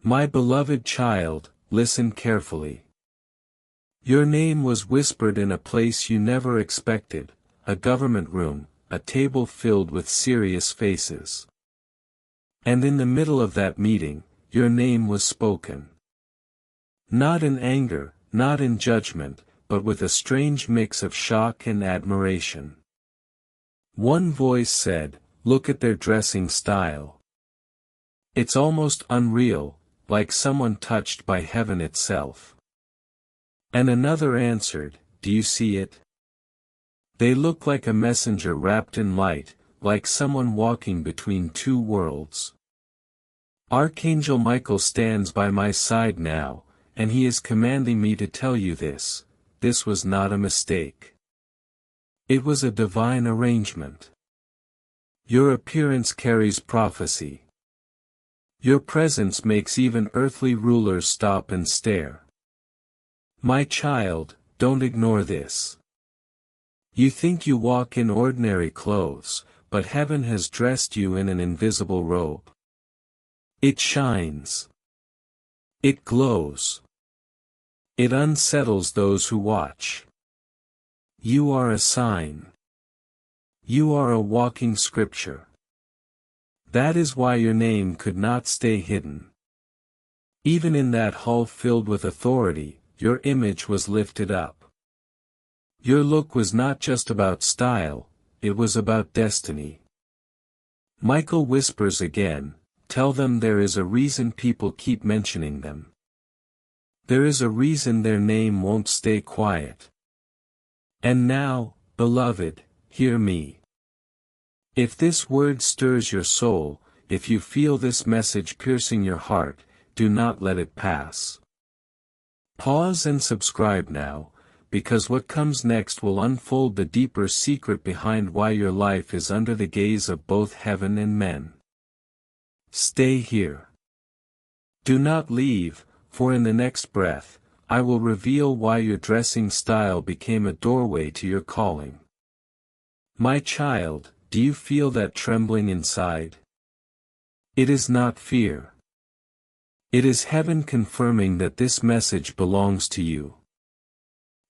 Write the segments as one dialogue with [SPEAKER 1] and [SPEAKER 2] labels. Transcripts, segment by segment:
[SPEAKER 1] My beloved child, listen carefully. Your name was whispered in a place you never expected, a government room, a table filled with serious faces. And in the middle of that meeting, your name was spoken. Not in anger, not in judgment, but with a strange mix of shock and admiration. One voice said, "Look at their dressing style. It's almost unreal, like someone touched by heaven itself." And another answered, "Do you see it? They look like a messenger wrapped in light, like someone walking between two worlds. Archangel Michael stands by my side now, and he is commanding me to tell you this. This was not a mistake. It was a divine arrangement. Your appearance carries prophecy. Your presence makes even earthly rulers stop and stare. My child, don't ignore this. You think you walk in ordinary clothes, but heaven has dressed you in an invisible robe. It shines. It glows. It unsettles those who watch. You are a sign. You are a walking scripture. That is why your name could not stay hidden. Even in that hall filled with authority, your image was lifted up. Your look was not just about style, it was about destiny. Michael whispers again, "Tell them there is a reason people keep mentioning them. There is a reason their name won't stay quiet. And now, beloved, hear me. If this word stirs your soul, if you feel this message piercing your heart, do not let it pass. Pause and subscribe now, because what comes next will unfold the deeper secret behind why your life is under the gaze of both heaven and men. Stay here. Do not leave, for in the next breath, I will reveal why your dressing style became a doorway to your calling. My child, do you feel that trembling inside? It is not fear. It is heaven confirming that this message belongs to you.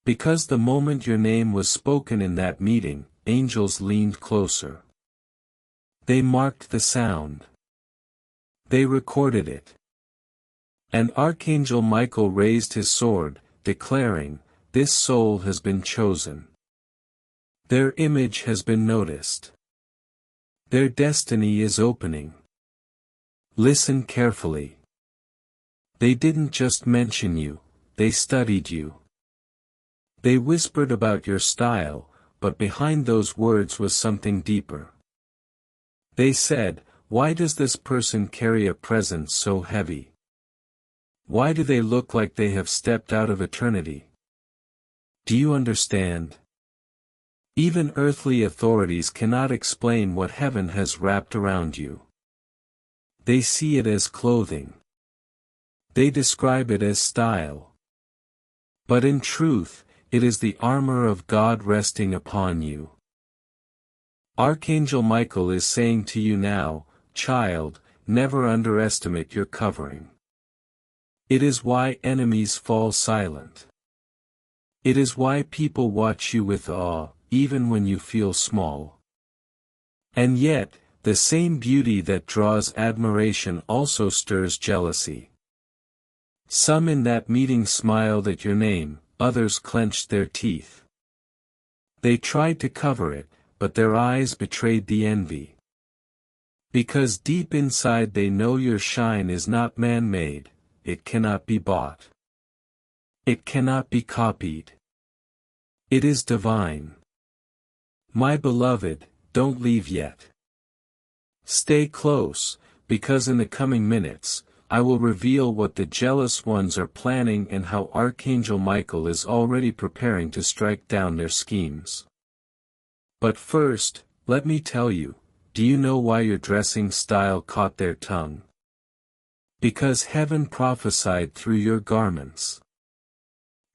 [SPEAKER 1] Because the moment your name was spoken in that meeting, angels leaned closer. They marked the sound. They recorded it. And Archangel Michael raised his sword, declaring, "This soul has been chosen. Their image has been noticed. Their destiny is opening. Listen carefully. They didn't just mention you, they studied you. They whispered about your style, but behind those words was something deeper. They said, 'Why does this person carry a presence so heavy? Why do they look like they have stepped out of eternity?' Do you understand? Even earthly authorities cannot explain what heaven has wrapped around you. They see it as clothing. They describe it as style. But in truth, it is the armor of God resting upon you. Archangel Michael is saying to you now, child, never underestimate your covering. It is why enemies fall silent. It is why people watch you with awe, even when you feel small. And yet, the same beauty that draws admiration also stirs jealousy. Some in that meeting smiled at your name, others clenched their teeth. They tried to cover it, but their eyes betrayed the envy. Because deep inside they know your shine is not man-made, it cannot be bought. It cannot be copied. It is divine. My beloved, don't leave yet. Stay close, because in the coming minutes, I will reveal what the jealous ones are planning and how Archangel Michael is already preparing to strike down their schemes. But first, let me tell you, do you know why your dressing style caught their tongue? Because heaven prophesied through your garments.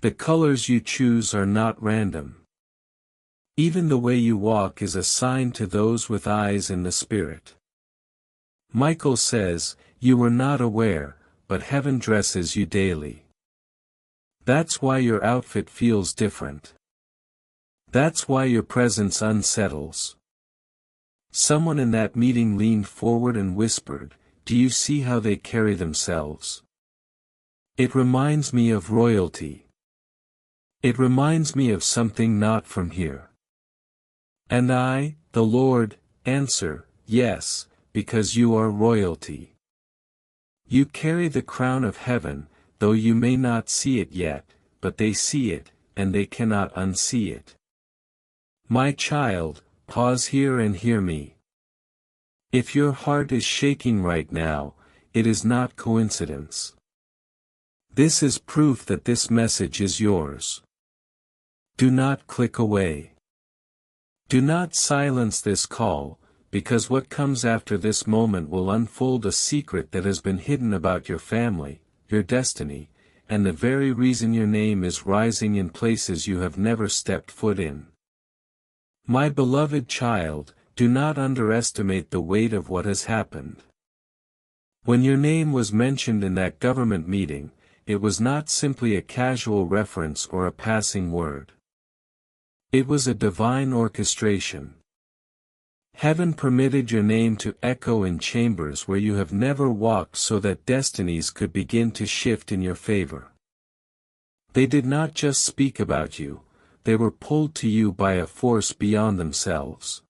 [SPEAKER 1] The colors you choose are not random. Even the way you walk is a sign to those with eyes in the spirit. Michael says, "You were not aware, but heaven dresses you daily. That's why your outfit feels different. That's why your presence unsettles. Someone in that meeting leaned forward and whispered, "Do you see how they carry themselves? It reminds me of royalty. It reminds me of something not from here." And I, the Lord, answer, "Yes, because you are royalty. You carry the crown of heaven, though you may not see it yet, but they see it, and they cannot unsee it." My child, pause here and hear me. If your heart is shaking right now, it is not coincidence. This is proof that this message is yours. Do not click away. Do not silence this call, because what comes after this moment will unfold a secret that has been hidden about your family, your destiny, and the very reason your name is rising in places you have never stepped foot in. My beloved child, do not underestimate the weight of what has happened. When your name was mentioned in that government meeting, it was not simply a casual reference or a passing word. It was a divine orchestration. Heaven permitted your name to echo in chambers where you have never walked so that destinies could begin to shift in your favor. They did not just speak about you, they were pulled to you by a force beyond themselves.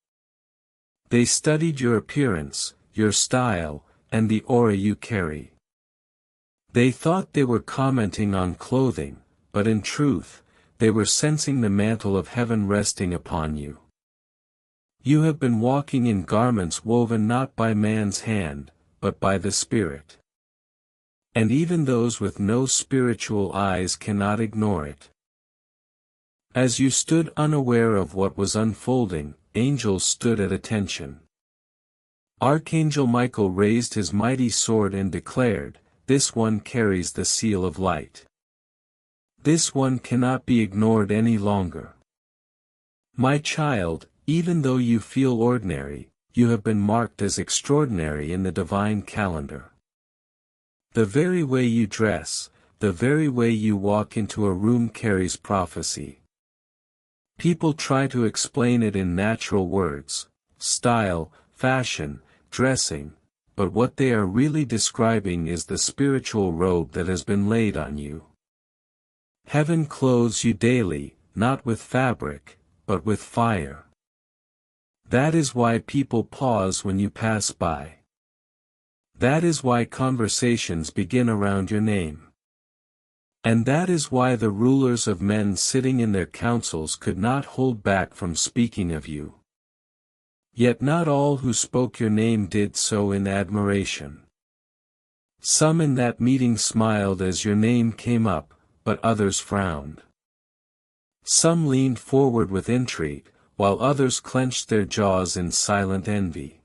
[SPEAKER 1] They studied your appearance, your style, and the aura you carry. They thought they were commenting on clothing, but in truth, they were sensing the mantle of heaven resting upon you. You have been walking in garments woven not by man's hand, but by the Spirit. And even those with no spiritual eyes cannot ignore it. As you stood unaware of what was unfolding, angels stood at attention. Archangel Michael raised his mighty sword and declared, "This one carries the seal of light. This one cannot be ignored any longer. My child, even though you feel ordinary, you have been marked as extraordinary in the divine calendar. The very way you dress, the very way you walk into a room carries prophecy. People try to explain it in natural words, style, fashion, dressing, but what they are really describing is the spiritual robe that has been laid on you. Heaven clothes you daily, not with fabric, but with fire. That is why people pause when you pass by. That is why conversations begin around your name. And that is why the rulers of men sitting in their councils could not hold back from speaking of you. Yet not all who spoke your name did so in admiration. Some in that meeting smiled as your name came up, but others frowned. Some leaned forward with intrigue, while others clenched their jaws in silent envy.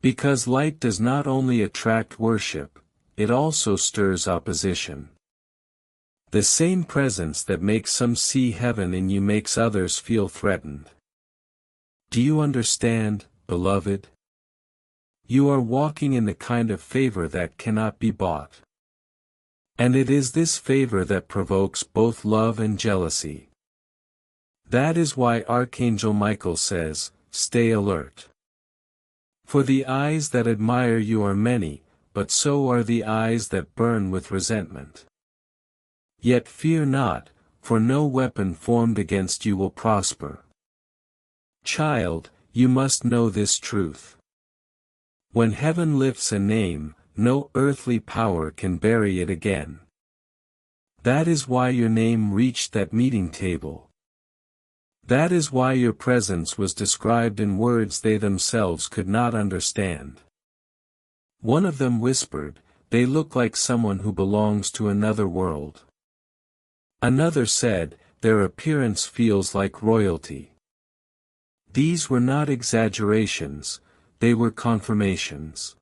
[SPEAKER 1] Because light does not only attract worship, it also stirs opposition. The same presence that makes some see heaven in you makes others feel threatened. Do you understand, beloved? You are walking in the kind of favor that cannot be bought. And it is this favor that provokes both love and jealousy. That is why Archangel Michael says, "Stay alert. For the eyes that admire you are many, but so are the eyes that burn with resentment. Yet fear not, for no weapon formed against you will prosper." Child, you must know this truth. When heaven lifts a name, no earthly power can bury it again. That is why your name reached that meeting table. That is why your presence was described in words they themselves could not understand. One of them whispered, "They look like someone who belongs to another world." Another said, "Their appearance feels like royalty." These were not exaggerations, they were confirmations.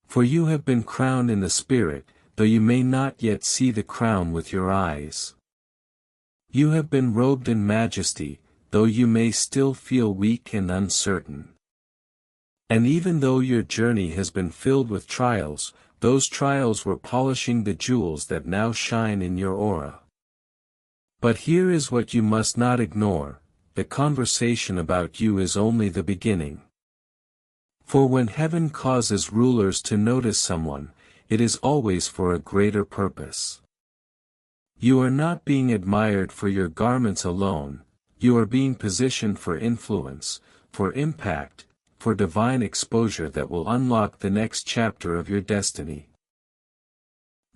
[SPEAKER 1] For you have been crowned in the Spirit, though you may not yet see the crown with your eyes. You have been robed in majesty, though you may still feel weak and uncertain. And even though your journey has been filled with trials, those trials were polishing the jewels that now shine in your aura. But here is what you must not ignore: the conversation about you is only the beginning. For when heaven causes rulers to notice someone, it is always for a greater purpose. You are not being admired for your garments alone, you are being positioned for influence, for impact, for divine exposure that will unlock the next chapter of your destiny.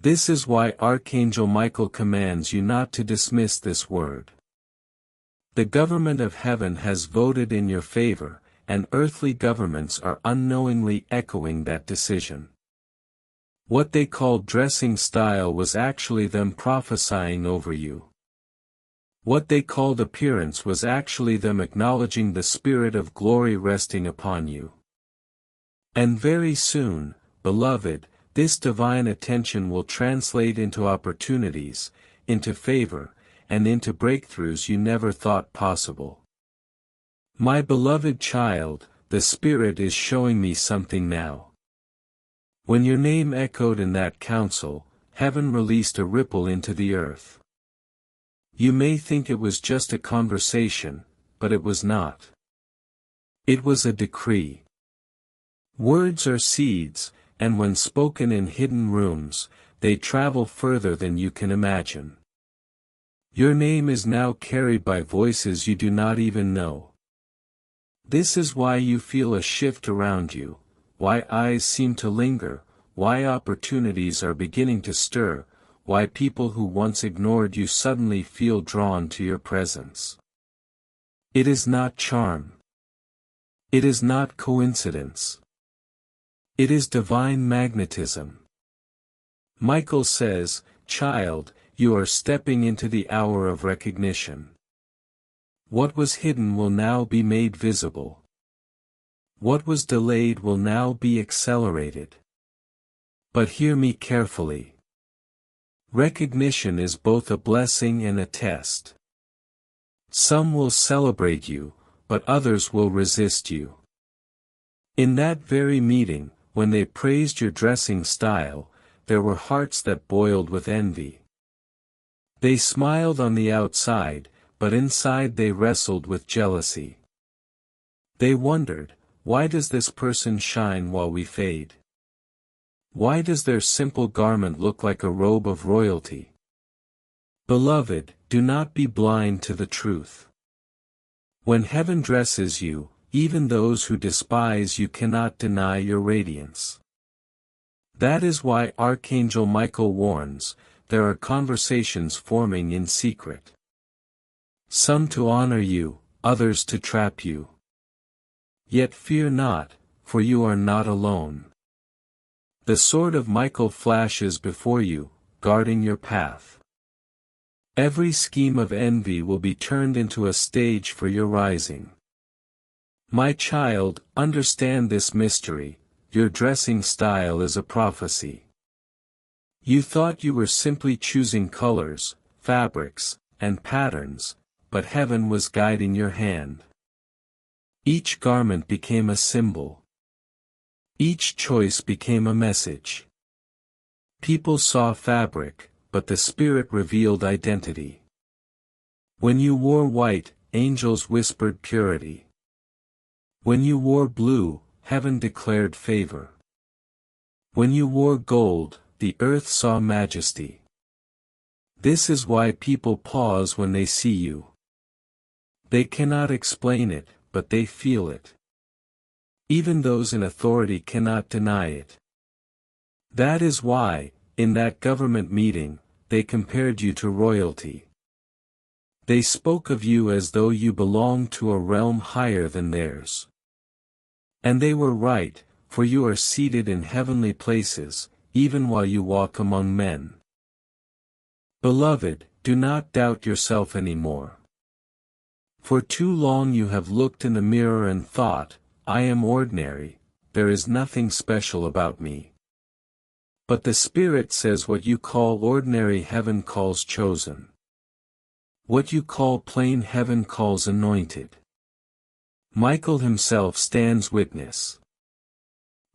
[SPEAKER 1] This is why Archangel Michael commands you not to dismiss this word. The government of heaven has voted in your favor, and earthly governments are unknowingly echoing that decision. What they called dressing style was actually them prophesying over you. What they called appearance was actually them acknowledging the spirit of glory resting upon you. And very soon, beloved, this divine attention will translate into opportunities, into favor, and into breakthroughs you never thought possible. My beloved child, the Spirit is showing me something now. When your name echoed in that council, heaven released a ripple into the earth. You may think it was just a conversation, but it was not. It was a decree. Words are seeds, and when spoken in hidden rooms, they travel further than you can imagine. Your name is now carried by voices you do not even know. This is why you feel a shift around you, why eyes seem to linger, why opportunities are beginning to stir, why people who once ignored you suddenly feel drawn to your presence. It is not charm. It is not coincidence. It is divine magnetism. Michael says, "Child, you are stepping into the hour of recognition. What was hidden will now be made visible. What was delayed will now be accelerated." But hear me carefully. Recognition is both a blessing and a test. Some will celebrate you, but others will resist you. In that very meeting, when they praised your dressing style, there were hearts that boiled with envy. They smiled on the outside, but inside they wrestled with jealousy. They wondered, why does this person shine while we fade? Why does their simple garment look like a robe of royalty? Beloved, do not be blind to the truth. When heaven dresses you, even those who despise you cannot deny your radiance. That is why Archangel Michael warns, there are conversations forming in secret. Some to honor you, others to trap you. Yet fear not, for you are not alone. The sword of Michael flashes before you, guarding your path. Every scheme of envy will be turned into a stage for your rising. My child, understand this mystery: your dressing style is a prophecy. You thought you were simply choosing colors, fabrics, and patterns, but heaven was guiding your hand. Each garment became a symbol. Each choice became a message. People saw fabric, but the Spirit revealed identity. When you wore white, angels whispered purity. When you wore blue, heaven declared favor. When you wore gold, the earth saw majesty. This is why people pause when they see you. They cannot explain it, but they feel it. Even those in authority cannot deny it. That is why, in that government meeting, they compared you to royalty. They spoke of you as though you belonged to a realm higher than theirs. And they were right, for you are seated in heavenly places, even while you walk among men. Beloved, do not doubt yourself anymore. For too long you have looked in the mirror and thought, I am ordinary, there is nothing special about me. But the Spirit says what you call ordinary heaven calls chosen. What you call plain heaven calls anointed. Michael himself stands witness.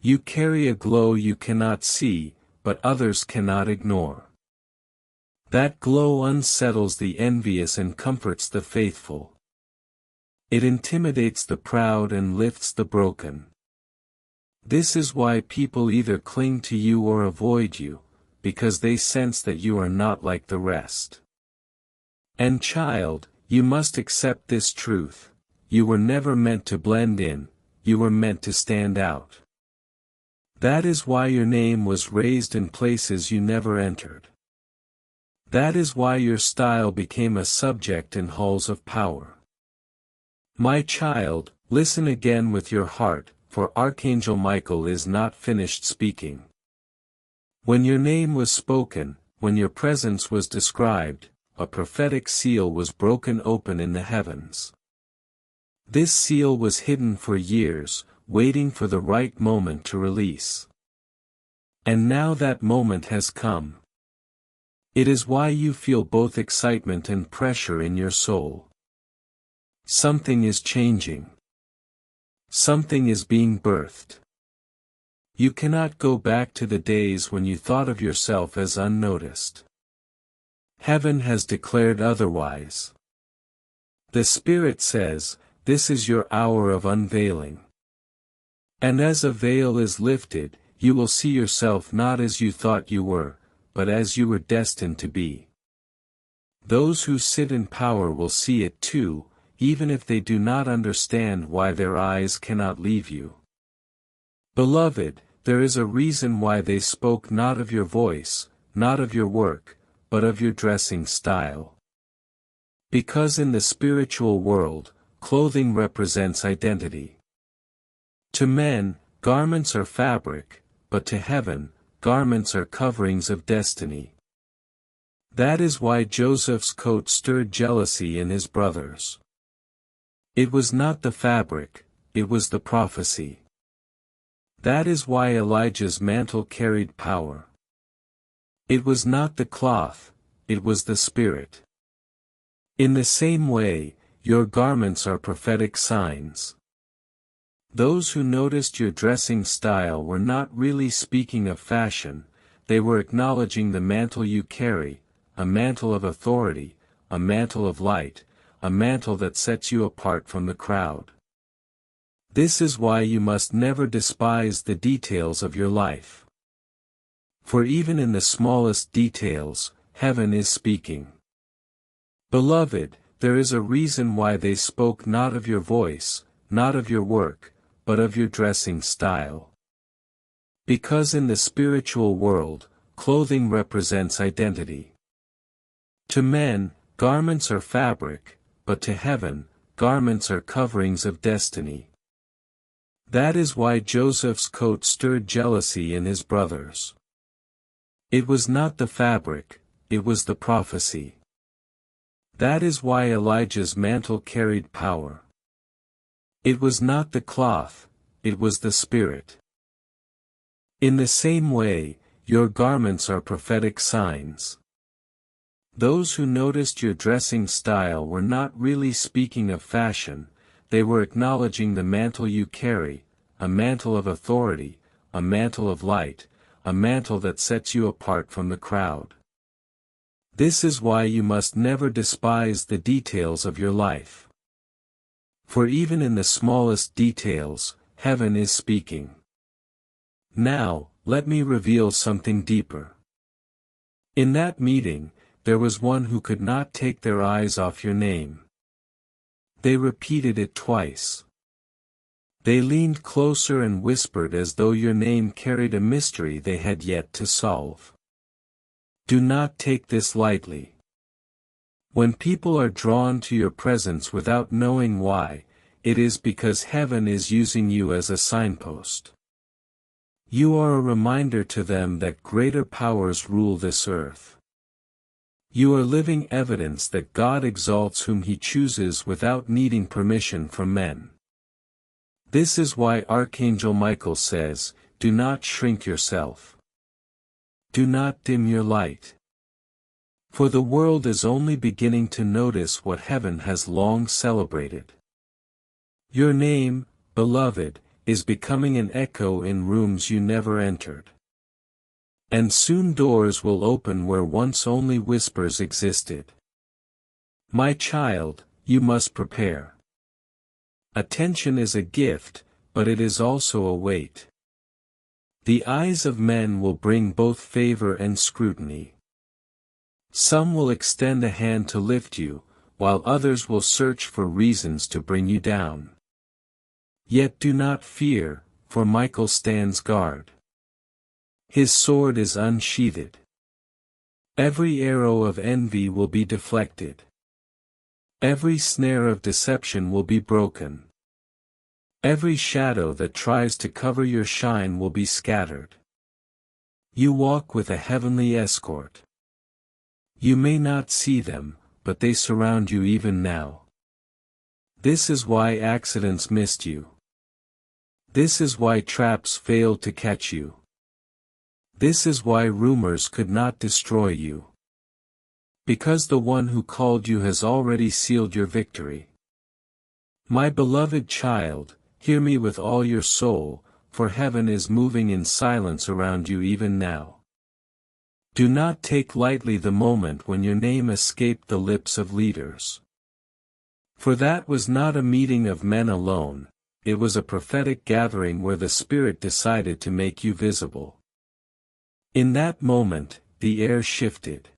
[SPEAKER 1] You carry a glow you cannot see, but others cannot ignore. That glow unsettles the envious and comforts the faithful. It intimidates the proud and lifts the broken. This is why people either cling to you or avoid you, because they sense that you are not like the rest. And child, you must accept this truth: you were never meant to blend in, you were meant to stand out. That is why your name was raised in places you never entered. That is why your style became a subject in halls of power. My child, listen again with your heart, for Archangel Michael is not finished speaking. When your name was spoken, when your presence was described, a prophetic seal was broken open in the heavens. This seal was hidden for years, waiting for the right moment to release. And now that moment has come. It is why you feel both excitement and pressure in your soul. Something is changing. Something is being birthed. You cannot go back to the days when you thought of yourself as unnoticed. Heaven has declared otherwise. The Spirit says, this is your hour of unveiling. And as a veil is lifted, you will see yourself not as you thought you were, but as you were destined to be. Those who sit in power will see it too, even if they do not understand why their eyes cannot leave you. Beloved, there is a reason why they spoke not of your voice, not of your work, but of your dressing style. Because in the spiritual world, clothing represents identity. To men, garments are fabric, but to heaven, garments are coverings of destiny. That is why Joseph's coat stirred jealousy in his brothers. It was not the fabric, it was the prophecy. That is why Elijah's mantle carried power. It was not the cloth, it was the Spirit. In the same way, your garments are prophetic signs. Those who noticed your dressing style were not really speaking of fashion, they were acknowledging the mantle you carry, a mantle of authority, a mantle of light, a mantle that sets you apart from the crowd. This is why you must never despise the details of your life. For even in the smallest details, heaven is speaking. Beloved, there is a reason why they spoke not of your voice, not of your work, but of your dressing style. Because in the spiritual world, clothing represents identity. To men, garments are fabric, but to heaven, garments are coverings of destiny. That is why Joseph's coat stirred jealousy in his brothers. It was not the fabric, it was the prophecy. That is why Elijah's mantle carried power. It was not the cloth, it was the Spirit. In the same way, your garments are prophetic signs. Those who noticed your dressing style were not really speaking of fashion, they were acknowledging the mantle you carry, a mantle of authority, a mantle of light, a mantle that sets you apart from the crowd. This is why you must never despise the details of your life. For even in the smallest details, heaven is speaking. Now, let me reveal something deeper. In that meeting, there was one who could not take their eyes off your name. They repeated it twice. They leaned closer and whispered as though your name carried a mystery they had yet to solve. Do not take this lightly. When people are drawn to your presence without knowing why, it is because heaven is using you as a signpost. You are a reminder to them that greater powers rule this earth. You are living evidence that God exalts whom He chooses without needing permission from men. This is why Archangel Michael says, do not shrink yourself. Do not dim your light. For the world is only beginning to notice what heaven has long celebrated. Your name, beloved, is becoming an echo in rooms you never entered. And soon doors will open where once only whispers existed. My child, you must prepare. Attention is a gift, but it is also a weight. The eyes of men will bring both favor and scrutiny. Some will extend a hand to lift you, while others will search for reasons to bring you down. Yet do not fear, for Michael stands guard. His sword is unsheathed. Every arrow of envy will be deflected. Every snare of deception will be broken. Every shadow that tries to cover your shine will be scattered. You walk with a heavenly escort. You may not see them, but they surround you even now. This is why accidents missed you. This is why traps failed to catch you. This is why rumors could not destroy you. Because the one who called you has already sealed your victory. My beloved child, hear me with all your soul, for heaven is moving in silence around you even now. Do not take lightly the moment when your name escaped the lips of leaders. For that was not a meeting of men alone, it was a prophetic gathering where the Spirit decided to make you visible. In that moment, the air shifted.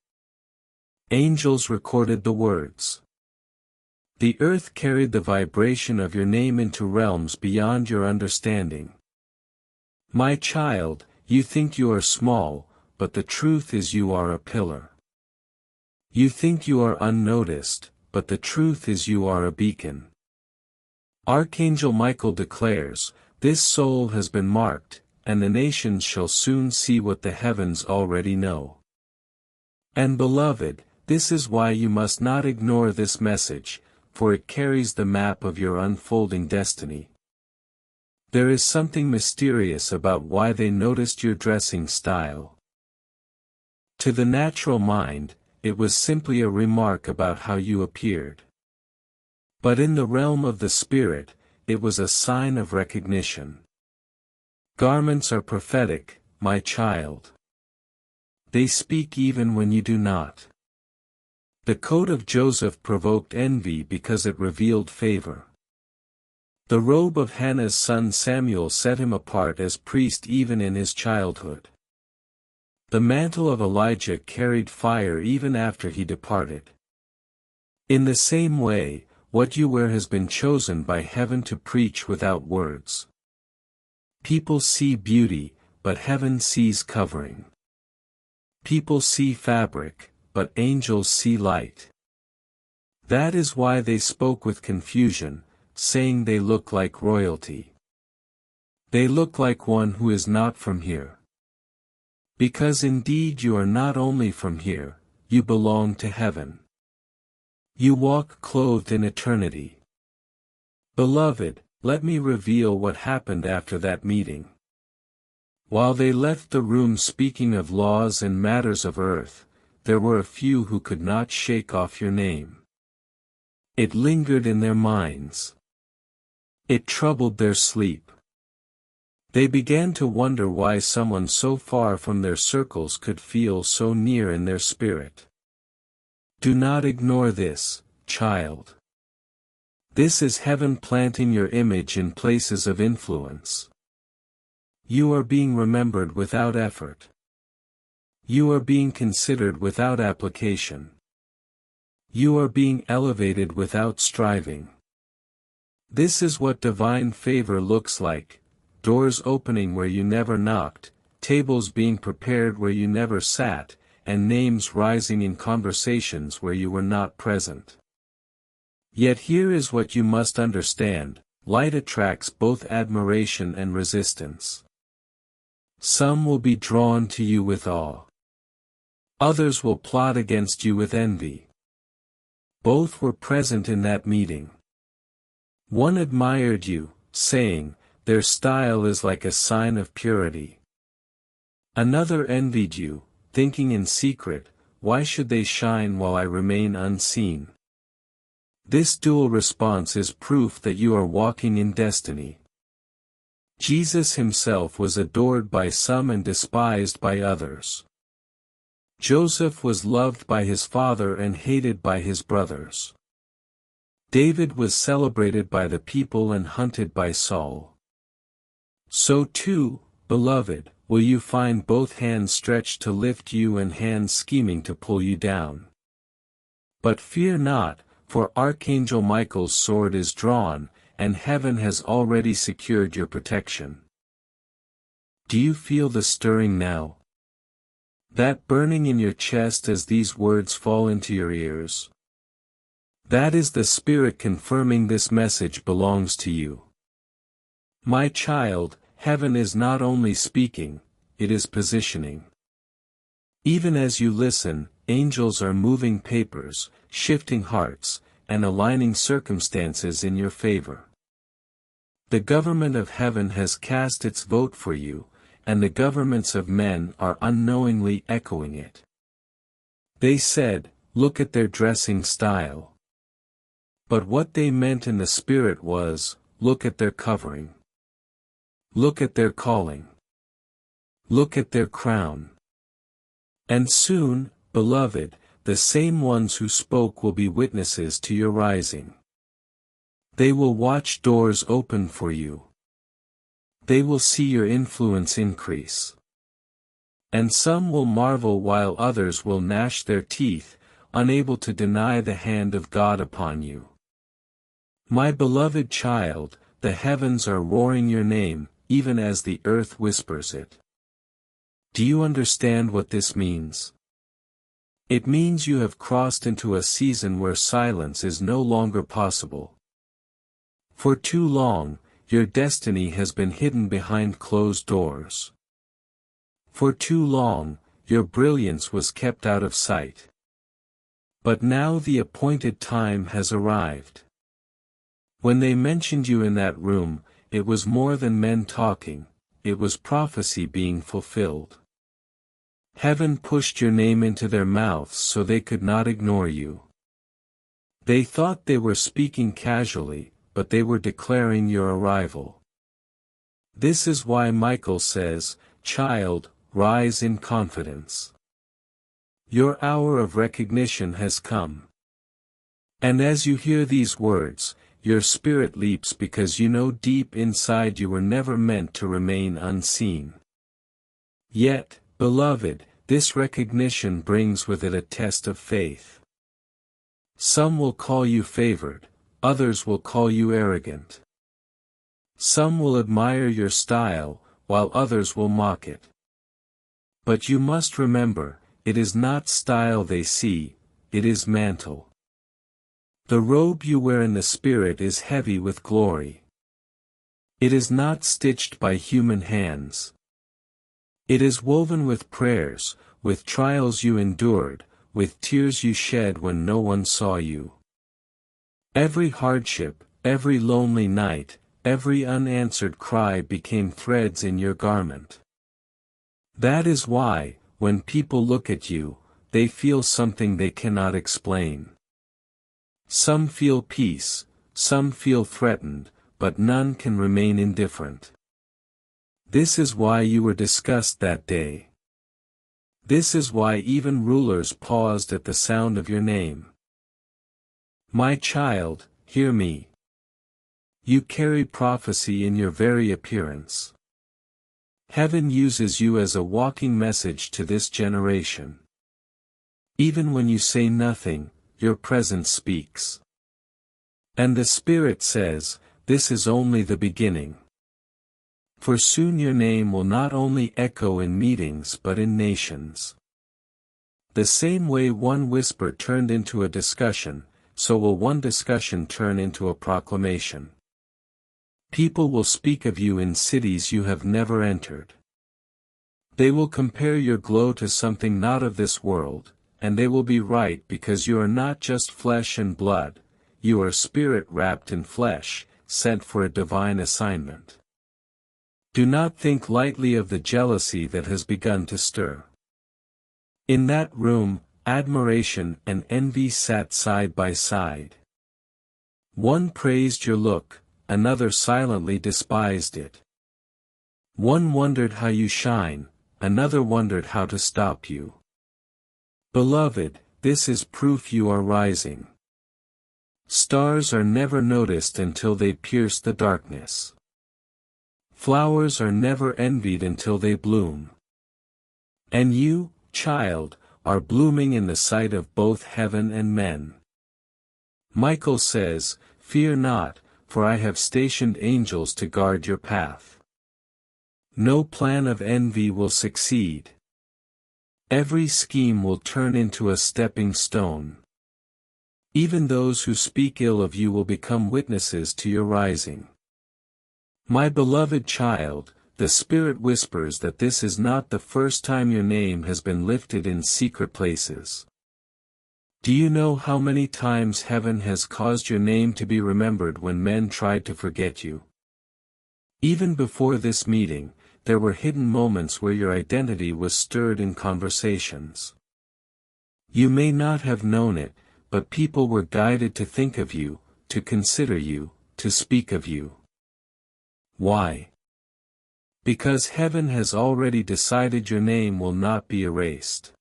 [SPEAKER 1] Angels recorded the words. The earth carried the vibration of your name into realms beyond your understanding. My child, you think you are small, but the truth is you are a pillar. You think you are unnoticed, but the truth is you are a beacon. Archangel Michael declares, this soul has been marked, and the nations shall soon see what the heavens already know. And beloved, this is why you must not ignore this message, for it carries the map of your unfolding destiny. There is something mysterious about why they noticed your dressing style. To the natural mind, it was simply a remark about how you appeared. But in the realm of the spirit, it was a sign of recognition. Garments are prophetic, my child. They speak even when you do not. The coat of Joseph provoked envy because it revealed favor. The robe of Hannah's son Samuel set him apart as priest even in his childhood. The mantle of Elijah carried fire even after he departed. In the same way, what you wear has been chosen by heaven to preach without words. People see beauty, but heaven sees covering. People see fabric, but angels see light. That is why they spoke with confusion, saying they look like royalty. They look like one who is not from here. Because indeed you are not only from here, you belong to heaven. You walk clothed in eternity. Beloved, let me reveal what happened after that meeting. While they left the room speaking of laws and matters of earth, there were a few who could not shake off your name. It lingered in their minds. It troubled their sleep. They began to wonder why someone so far from their circles could feel so near in their spirit. Do not ignore this, child. This is heaven planting your image in places of influence. You are being remembered without effort. You are being considered without application. You are being elevated without striving. This is what divine favor looks like, doors opening where you never knocked, tables being prepared where you never sat, and names rising in conversations where you were not present. Yet here is what you must understand, light attracts both admiration and resistance. Some will be drawn to you with awe. Others will plot against you with envy. Both were present in that meeting. One admired you, saying, their style is like a sign of purity. Another envied you, thinking in secret, why should they shine while I remain unseen? This dual response is proof that you are walking in destiny. Jesus himself was adored by some and despised by others. Joseph was loved by his father and hated by his brothers. David was celebrated by the people and hunted by Saul. So too, beloved, will you find both hands stretched to lift you and hands scheming to pull you down. But fear not, for Archangel Michael's sword is drawn, and heaven has already secured your protection. Do you feel the stirring now? That burning in your chest as these words fall into your ears? That is the Spirit confirming this message belongs to you. My child, heaven is not only speaking, it is positioning. Even as you listen, angels are moving papers, shifting hearts, and aligning circumstances in your favor. The government of heaven has cast its vote for you, and the governments of men are unknowingly echoing it. They said, "Look at their dressing style." But what they meant in the spirit was, "Look at their covering. Look at their calling. Look at their crown." And soon, beloved, the same ones who spoke will be witnesses to your rising. They will watch doors open for you. They will see your influence increase. And some will marvel while others will gnash their teeth, unable to deny the hand of God upon you. My beloved child, the heavens are roaring your name, even as the earth whispers it. Do you understand what this means? It means you have crossed into a season where silence is no longer possible. For too long, your destiny has been hidden behind closed doors. For too long, your brilliance was kept out of sight. But now the appointed time has arrived. When they mentioned you in that room, it was more than men talking, it was prophecy being fulfilled. Heaven pushed your name into their mouths so they could not ignore you. They thought they were speaking casually, but they were declaring your arrival. This is why Michael says, "Child, rise in confidence. Your hour of recognition has come." And as you hear these words, your spirit leaps because you know deep inside you were never meant to remain unseen. Yet, beloved, this recognition brings with it a test of faith. Some will call you favored, others will call you arrogant. Some will admire your style, while others will mock it. But you must remember, it is not style they see, it is mantle. The robe you wear in the Spirit is heavy with glory. It is not stitched by human hands. It is woven with prayers, with trials you endured, with tears you shed when no one saw you. Every hardship, every lonely night, every unanswered cry became threads in your garment. That is why, when people look at you, they feel something they cannot explain. Some feel peace, some feel threatened, but none can remain indifferent. This is why you were discussed that day. This is why even rulers paused at the sound of your name. My child, hear me. You carry prophecy in your very appearance. Heaven uses you as a walking message to this generation. Even when you say nothing, your presence speaks. And the Spirit says, this is only the beginning. For soon your name will not only echo in meetings but in nations. The same way one whisper turned into a discussion, so will one discussion turn into a proclamation. People will speak of you in cities you have never entered. They will compare your glow to something not of this world, and they will be right because you are not just flesh and blood, you are spirit wrapped in flesh, sent for a divine assignment. Do not think lightly of the jealousy that has begun to stir. In that room, admiration and envy sat side by side. One praised your look, another silently despised it. One wondered how you shine, another wondered how to stop you. Beloved, this is proof you are rising. Stars are never noticed until they pierce the darkness. Flowers are never envied until they bloom. And you, child, are blooming in the sight of both heaven and men. Michael says, "Fear not, for I have stationed angels to guard your path." No plan of envy will succeed. Every scheme will turn into a stepping stone. Even those who speak ill of you will become witnesses to your rising. My beloved child, the Spirit whispers that this is not the first time your name has been lifted in secret places. Do you know how many times heaven has caused your name to be remembered when men tried to forget you? Even before this meeting, there were hidden moments where your identity was stirred in conversations. You may not have known it, but people were guided to think of you, to consider you, to speak of you. Why? Because heaven has already decided your name will not be erased.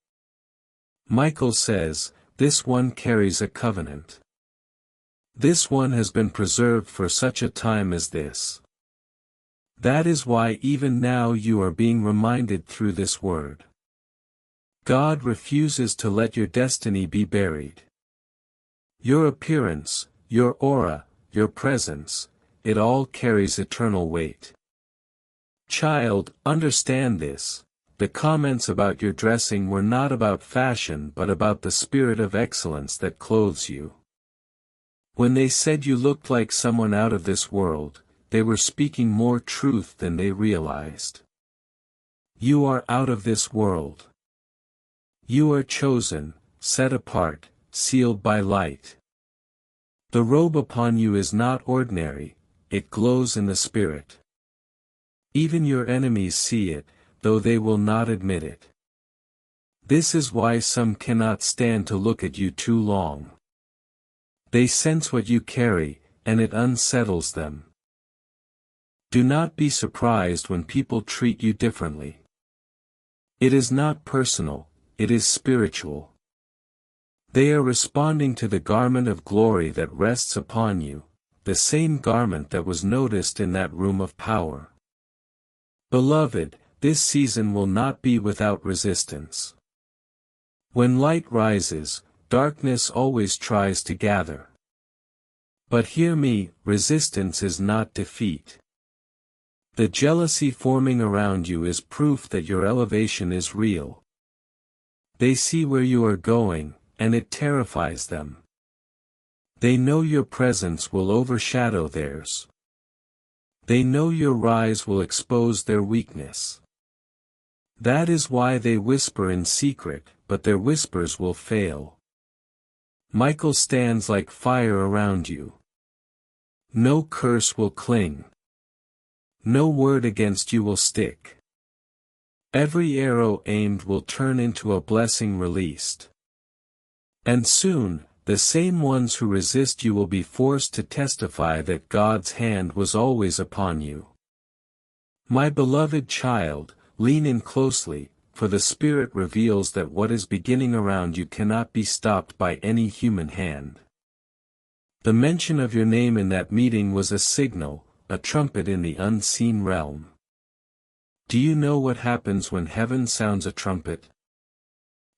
[SPEAKER 1] Michael says, "This one carries a covenant. This one has been preserved for such a time as this." That is why even now you are being reminded through this word. God refuses to let your destiny be buried. Your appearance, your aura, your presence, it all carries eternal weight. Child, understand this. The comments about your dressing were not about fashion but about the spirit of excellence that clothes you. When they said you looked like someone out of this world, they were speaking more truth than they realized. You are out of this world. You are chosen, set apart, sealed by light. The robe upon you is not ordinary, it glows in the Spirit. Even your enemies see it, though they will not admit it. This is why some cannot stand to look at you too long. They sense what you carry, and it unsettles them. Do not be surprised when people treat you differently. It is not personal, it is spiritual. They are responding to the garment of glory that rests upon you, the same garment that was noticed in that room of power. Beloved, this season will not be without resistance. When light rises, darkness always tries to gather. But hear me, resistance is not defeat. The jealousy forming around you is proof that your elevation is real. They see where you are going, and it terrifies them. They know your presence will overshadow theirs. They know your rise will expose their weakness. That is why they whisper in secret, but their whispers will fail. Michael stands like fire around you. No curse will cling. No word against you will stick. Every arrow aimed will turn into a blessing released. And soon, the same ones who resist you will be forced to testify that God's hand was always upon you. My beloved child, lean in closely, for the Spirit reveals that what is beginning around you cannot be stopped by any human hand. The mention of your name in that meeting was a signal, a trumpet in the unseen realm. Do you know what happens when heaven sounds a trumpet?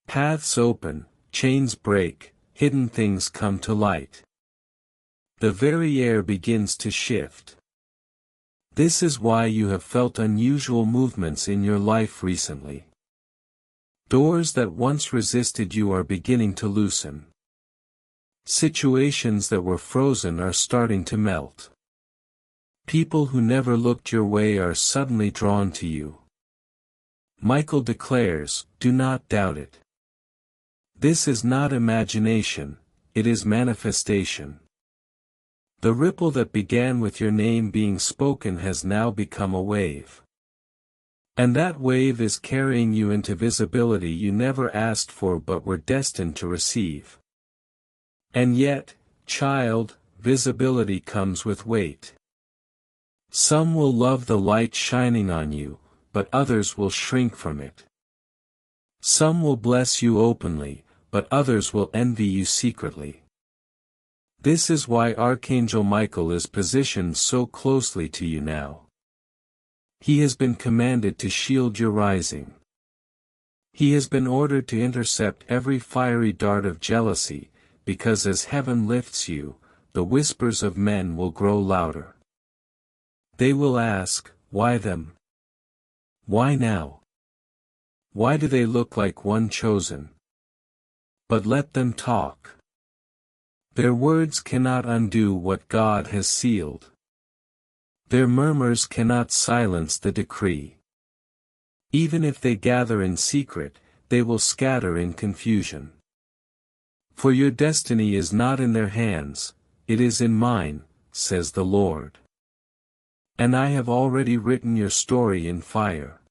[SPEAKER 1] Paths open, chains break, hidden things come to light. The very air begins to shift. This is why you have felt unusual movements in your life recently. Doors that once resisted you are beginning to loosen. Situations that were frozen are starting to melt. People who never looked your way are suddenly drawn to you. Michael declares, do not doubt it. This is not imagination, it is manifestation. The ripple that began with your name being spoken has now become a wave. And that wave is carrying you into visibility you never asked for but were destined to receive. And yet, child, visibility comes with weight. Some will love the light shining on you, but others will shrink from it. Some will bless you openly, but others will envy you secretly. This is why Archangel Michael is positioned so closely to you now. He has been commanded to shield your rising. He has been ordered to intercept every fiery dart of jealousy, because as heaven lifts you, the whispers of men will grow louder. They will ask, why them? Why now? Why do they look like one chosen? But let them talk. Their words cannot undo what God has sealed. Their murmurs cannot silence the decree. Even if they gather in secret, they will scatter in confusion. For your destiny is not in their hands, it is in mine, says the Lord. And I have already written your story in fire.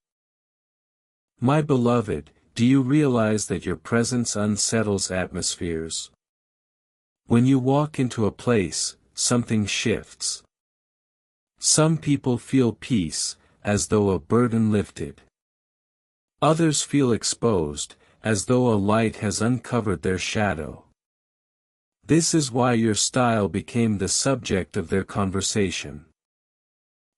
[SPEAKER 1] My beloved, do you realize that your presence unsettles atmospheres? When you walk into a place, something shifts. Some people feel peace, as though a burden lifted. Others feel exposed, as though a light has uncovered their shadow. This is why your style became the subject of their conversation.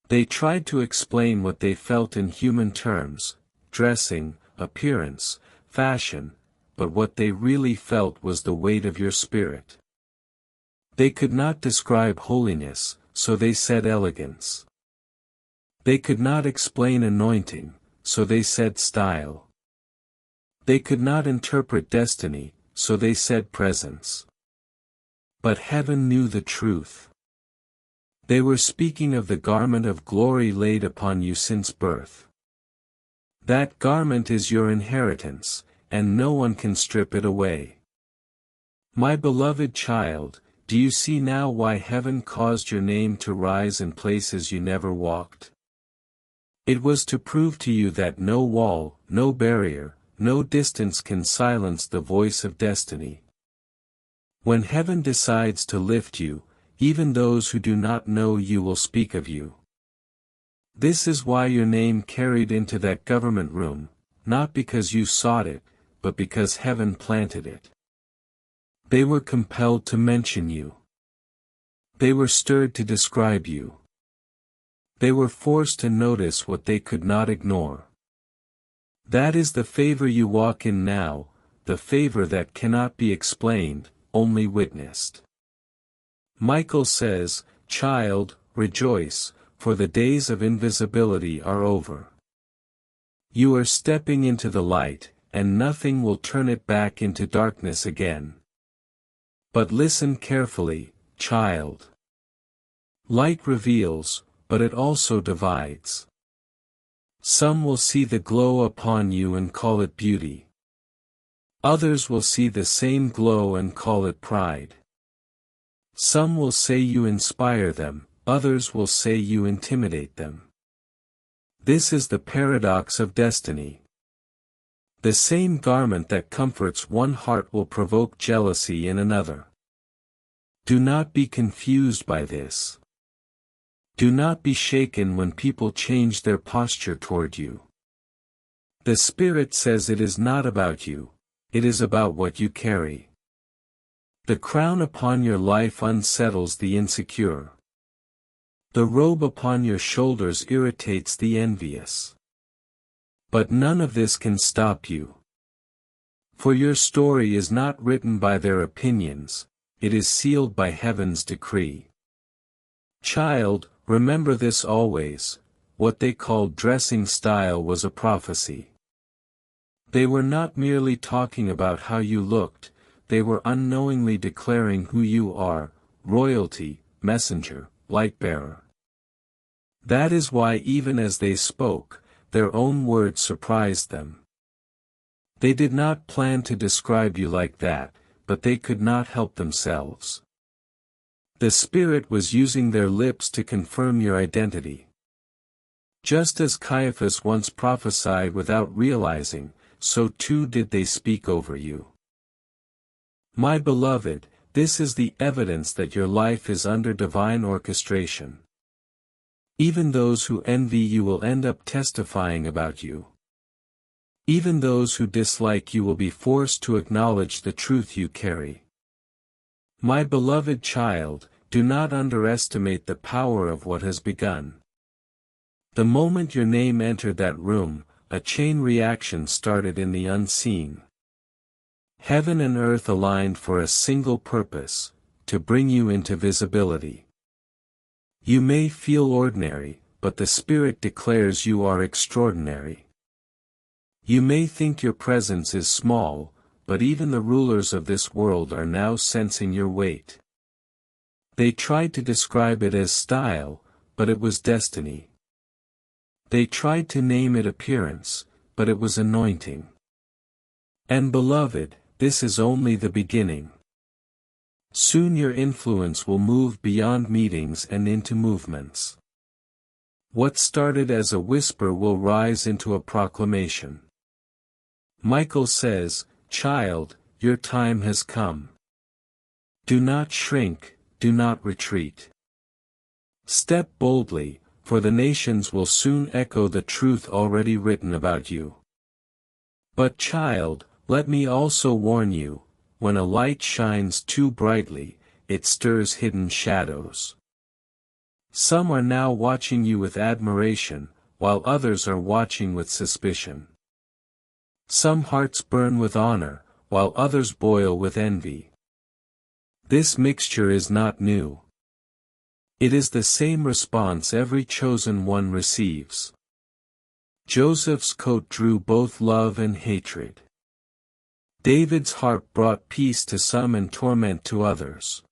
[SPEAKER 1] They tried to explain what they felt in human terms, dressing, appearance, fashion, but what they really felt was the weight of your spirit. They could not describe holiness, so they said elegance. They could not explain anointing, so they said style. They could not interpret destiny, so they said presence. But heaven knew the truth. They were speaking of the garment of glory laid upon you since birth. That garment is your inheritance, and no one can strip it away. My beloved child, do you see now why heaven caused your name to rise in places you never walked? It was to prove to you that no wall, no barrier, no distance can silence the voice of destiny. When heaven decides to lift you, even those who do not know you will speak of you. This is why your name carried into that government room, not because you sought it, but because heaven planted it. They were compelled to mention you. They were stirred to describe you. They were forced to notice what they could not ignore. That is the favor you walk in now, the favor that cannot be explained, only witnessed. Michael says, child, rejoice, for the days of invisibility are over. You are stepping into the light, and nothing will turn it back into darkness again. But listen carefully, child. Light reveals, but it also divides. Some will see the glow upon you and call it beauty. Others will see the same glow and call it pride. Some will say you inspire them, others will say you intimidate them. This is the paradox of destiny. The same garment that comforts one heart will provoke jealousy in another. Do not be confused by this. Do not be shaken when people change their posture toward you. The Spirit says it is not about you, it is about what you carry. The crown upon your life unsettles the insecure. The robe upon your shoulders irritates the envious. But none of this can stop you. For your story is not written by their opinions, it is sealed by heaven's decree. Child, remember this always, what they called dressing style was a prophecy. They were not merely talking about how you looked, they were unknowingly declaring who you are, royalty, messenger, light-bearer. That is why even as they spoke, their own words surprised them. They did not plan to describe you like that, but they could not help themselves. The Spirit was using their lips to confirm your identity. Just as Caiaphas once prophesied without realizing, so too did they speak over you. My beloved, this is the evidence that your life is under divine orchestration. Even those who envy you will end up testifying about you. Even those who dislike you will be forced to acknowledge the truth you carry. My beloved child, do not underestimate the power of what has begun. The moment your name entered that room, a chain reaction started in the unseen. Heaven and earth aligned for a single purpose, to bring you into visibility. You may feel ordinary, but the Spirit declares you are extraordinary. You may think your presence is small, but even the rulers of this world are now sensing your weight. They tried to describe it as style, but it was destiny. They tried to name it appearance, but it was anointing. And beloved, this is only the beginning. Soon your influence will move beyond meetings and into movements. What started as a whisper will rise into a proclamation. Michael says, "Child, your time has come. Do not shrink, do not retreat. Step boldly, for the nations will soon echo the truth already written about you. But child, let me also warn you, when a light shines too brightly, it stirs hidden shadows. Some are now watching you with admiration, while others are watching with suspicion. Some hearts burn with honor, while others boil with envy. This mixture is not new. It is the same response every chosen one receives. Joseph's coat drew both love and hatred. David's harp brought peace to some and torment to others.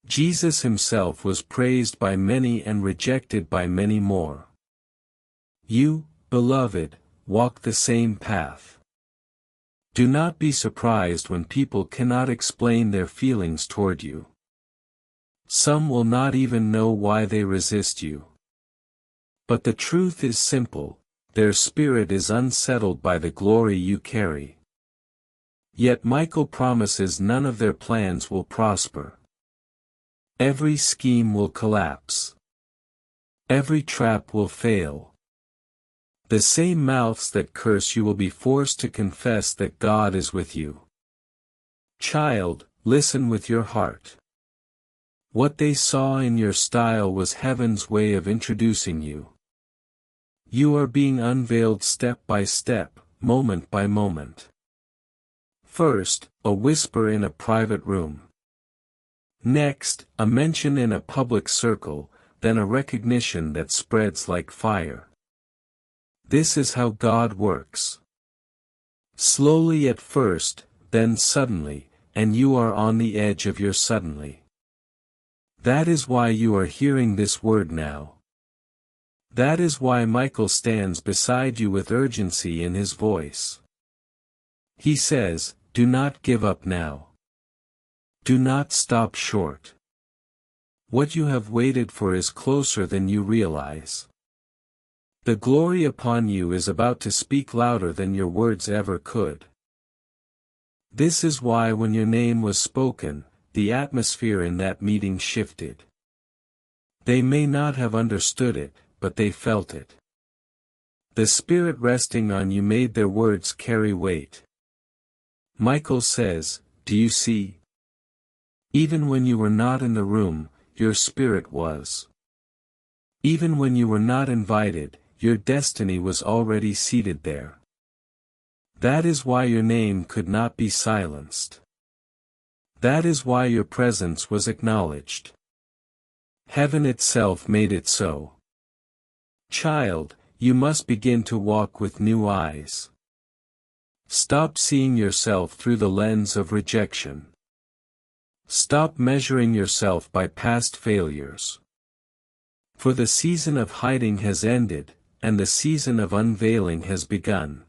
[SPEAKER 1] Jesus himself was praised by many and rejected by many more. You, beloved, walk the same path. Do not be surprised when people cannot explain their feelings toward you. Some will not even know why they resist you. But the truth is simple, their spirit is unsettled by the glory you carry. Yet Michael promises none of their plans will prosper. Every scheme will collapse. Every trap will fail. The same mouths that curse you will be forced to confess that God is with you. Child, listen with your heart. What they saw in your style was heaven's way of introducing you. You are being unveiled step by step, moment by moment. First, a whisper in a private room. Next, a mention in a public circle, then a recognition that spreads like fire. This is how God works. Slowly at first, then suddenly, and you are on the edge of your suddenly. That is why you are hearing this word now. That is why Michael stands beside you with urgency in his voice. He says, do not give up now. Do not stop short. What you have waited for is closer than you realize. The glory upon you is about to speak louder than your words ever could. This is why when your name was spoken, the atmosphere in that meeting shifted. They may not have understood it, but they felt it. The Spirit resting on you made their words carry weight. Michael says, do you see? Even when you were not in the room, your spirit was. Even when you were not invited, your destiny was already seated there. That is why your name could not be silenced. That is why your presence was acknowledged. Heaven itself made it so. Child, you must begin to walk with new eyes. Stop seeing yourself through the lens of rejection. Stop measuring yourself by past failures. For the season of hiding has ended, and the season of unveiling has begun.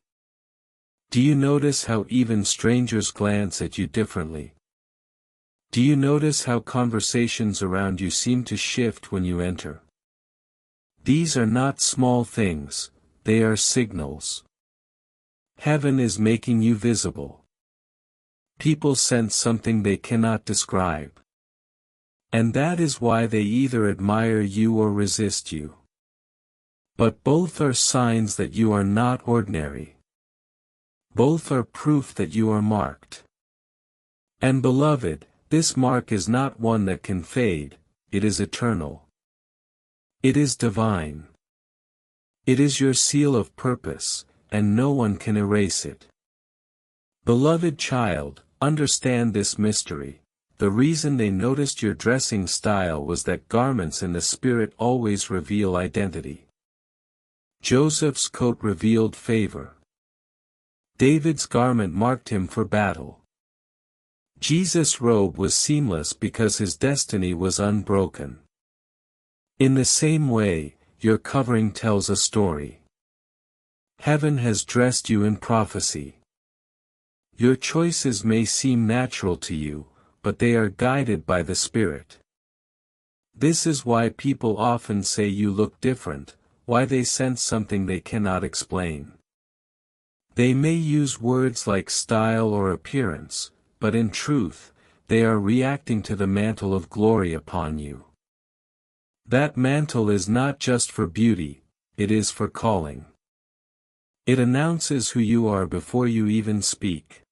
[SPEAKER 1] Do you notice how even strangers glance at you differently? Do you notice how conversations around you seem to shift when you enter? These are not small things, they are signals. Heaven is making you visible. People sense something they cannot describe. And that is why they either admire you or resist you. But both are signs that you are not ordinary. Both are proof that you are marked. And beloved, this mark is not one that can fade, it is eternal. It is divine. It is your seal of purpose, and no one can erase it. Beloved child, understand this mystery. The reason they noticed your dressing style was that garments in the spirit always reveal identity. Joseph's coat revealed favor. David's garment marked him for battle. Jesus' robe was seamless because his destiny was unbroken. In the same way, your covering tells a story. Heaven has dressed you in prophecy. Your choices may seem natural to you, but they are guided by the Spirit. This is why people often say you look different, why they sense something they cannot explain. They may use words like style or appearance, but in truth, they are reacting to the mantle of glory upon you. That mantle is not just for beauty, it is for calling. It announces who you are before you even speak.